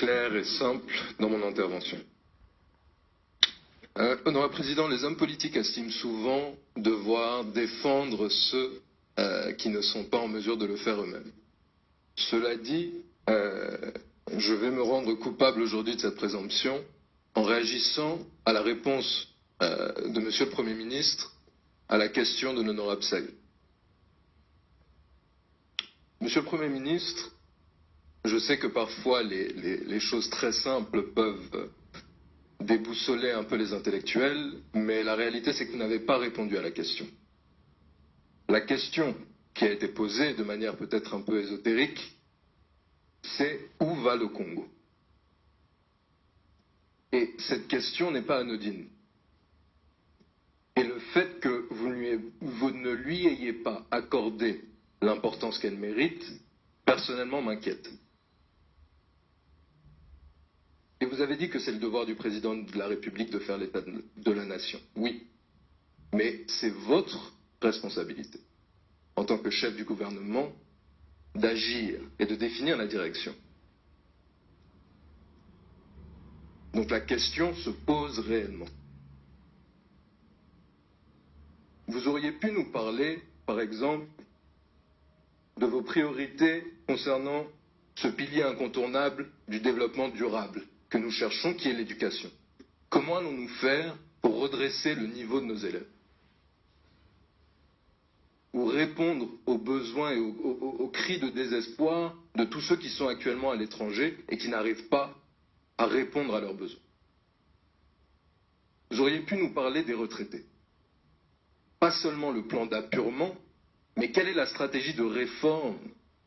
clair et simple dans mon intervention. Honorable Président, les hommes politiques estiment souvent devoir défendre ceux qui ne sont pas en mesure de le faire eux-mêmes. Cela dit, je vais me rendre coupable aujourd'hui de cette présomption en réagissant à la réponse de Monsieur le Premier ministre à la question de l'honorable Saïd. Monsieur le Premier ministre, je sais que parfois les choses très simples peuvent déboussoler un peu les intellectuels, mais la réalité c'est que vous n'avez pas répondu à la question. La question qui a été posée de manière peut-être un peu ésotérique, c'est où va le Congo? Et cette question n'est pas anodine. Et le fait que vous ne lui ayez pas accordé l'importance qu'elle mérite, personnellement m'inquiète. Et vous avez dit que c'est le devoir du président de la République de faire l'état de la nation. Oui, mais c'est votre responsabilité, en tant que chef du gouvernement, d'agir et de définir la direction. Donc la question se pose réellement. Vous auriez pu nous parler, par exemple, de vos priorités concernant ce pilier incontournable du développement durable que nous cherchons, qui est l'éducation. Comment allons-nous faire pour redresser le niveau de nos élèves? Ou répondre aux besoins et aux cris de désespoir de tous ceux qui sont actuellement à l'étranger et qui n'arrivent pas à répondre à leurs besoins. Vous auriez pu nous parler des retraités. Pas seulement le plan d'apurement, mais quelle est la stratégie de réforme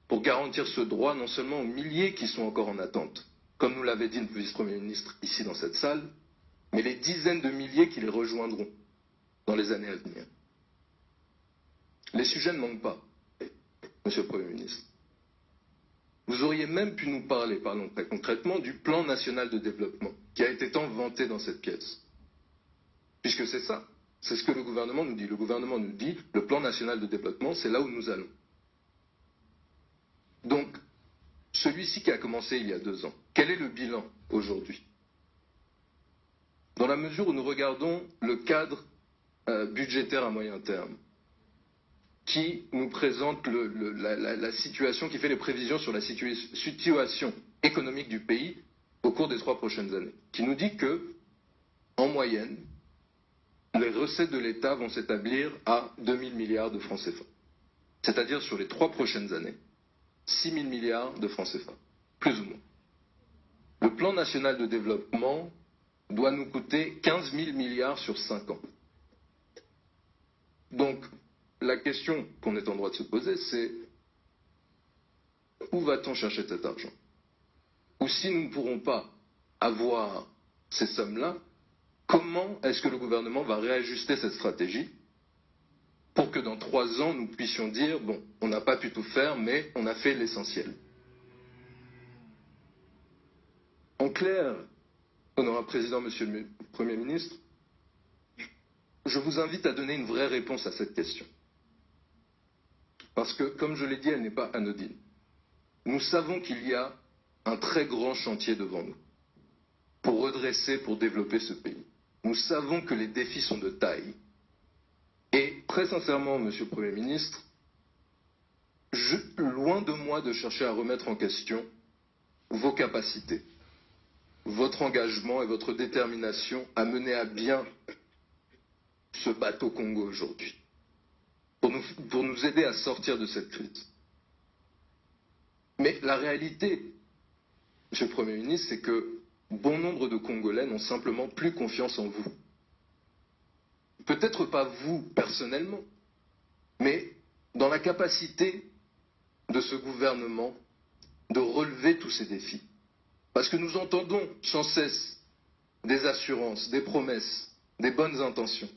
pour garantir ce droit non seulement aux milliers qui sont encore en attente, comme nous l'avait dit le vice-premier ministre ici dans cette salle, mais les dizaines de milliers qui les rejoindront dans les années à venir. Les sujets ne manquent pas, Monsieur le Premier ministre. Vous auriez même pu nous parler, parlons très concrètement, du plan national de développement, qui a été tant vanté dans cette pièce. Puisque c'est ça, c'est ce que le gouvernement nous dit. Le gouvernement nous dit, le plan national de développement, c'est là où nous allons. Donc, celui-ci qui a commencé il y a 2 ans, quel est le bilan aujourd'hui? Dans la mesure où nous regardons le cadre budgétaire à moyen terme, qui nous présente la situation, qui fait les prévisions sur la situation économique du pays au cours des 3 prochaines années, qui nous dit que, en moyenne, les recettes de l'État vont s'établir à 2 000 milliards de francs CFA. C'est-à-dire sur les 3 prochaines années, 6 000 milliards de francs CFA, plus ou moins. Le plan national de développement doit nous coûter 15 000 milliards sur 5 ans. Donc, la question qu'on est en droit de se poser, c'est où va-t-on chercher cet argent? Ou si nous ne pourrons pas avoir ces sommes-là, comment est-ce que le gouvernement va réajuster cette stratégie pour que dans 3 ans, nous puissions dire, bon, on n'a pas pu tout faire, mais on a fait l'essentiel. En clair, honorable Président, Monsieur le Premier ministre, je vous invite à donner une vraie réponse à cette question. Parce que, comme je l'ai dit, elle n'est pas anodine. Nous savons qu'il y a un très grand chantier devant nous pour redresser, pour développer ce pays. Nous savons que les défis sont de taille. Et très sincèrement, Monsieur le Premier ministre, loin de moi de chercher à remettre en question vos capacités, votre engagement et votre détermination à mener à bien ce bateau Congo aujourd'hui, pour nous aider à sortir de cette crise. Mais la réalité, Monsieur le Premier ministre, c'est que bon nombre de Congolais n'ont simplement plus confiance en vous. Peut-être pas vous personnellement, mais dans la capacité de ce gouvernement de relever tous ces défis. Parce que nous entendons sans cesse des assurances, des promesses, des bonnes intentions.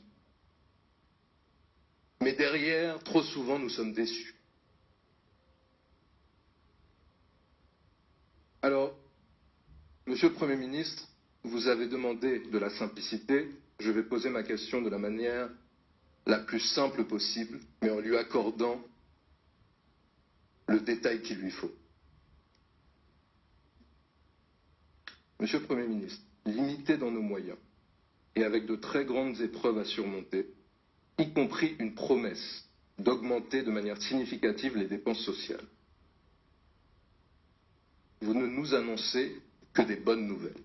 Mais derrière, trop souvent, nous sommes déçus. Alors, Monsieur le Premier ministre, vous avez demandé de la simplicité. Je vais poser ma question de la manière la plus simple possible, mais en lui accordant le détail qu'il lui faut. Monsieur le Premier ministre, limités dans nos moyens et avec de très grandes épreuves à surmonter, y compris une promesse d'augmenter de manière significative les dépenses sociales, vous ne nous annoncez que des bonnes nouvelles.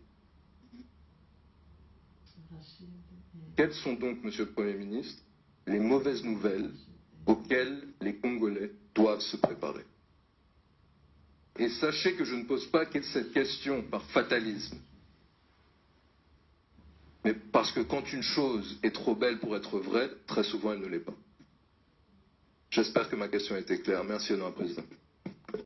Quelles sont donc, Monsieur le Premier ministre, les mauvaises nouvelles auxquelles les Congolais doivent se préparer? Et sachez que je ne pose pas cette question par fatalisme, mais parce que quand une chose est trop belle pour être vraie, très souvent elle ne l'est pas. J'espère que ma question a été claire. Merci, Madame la Présidente.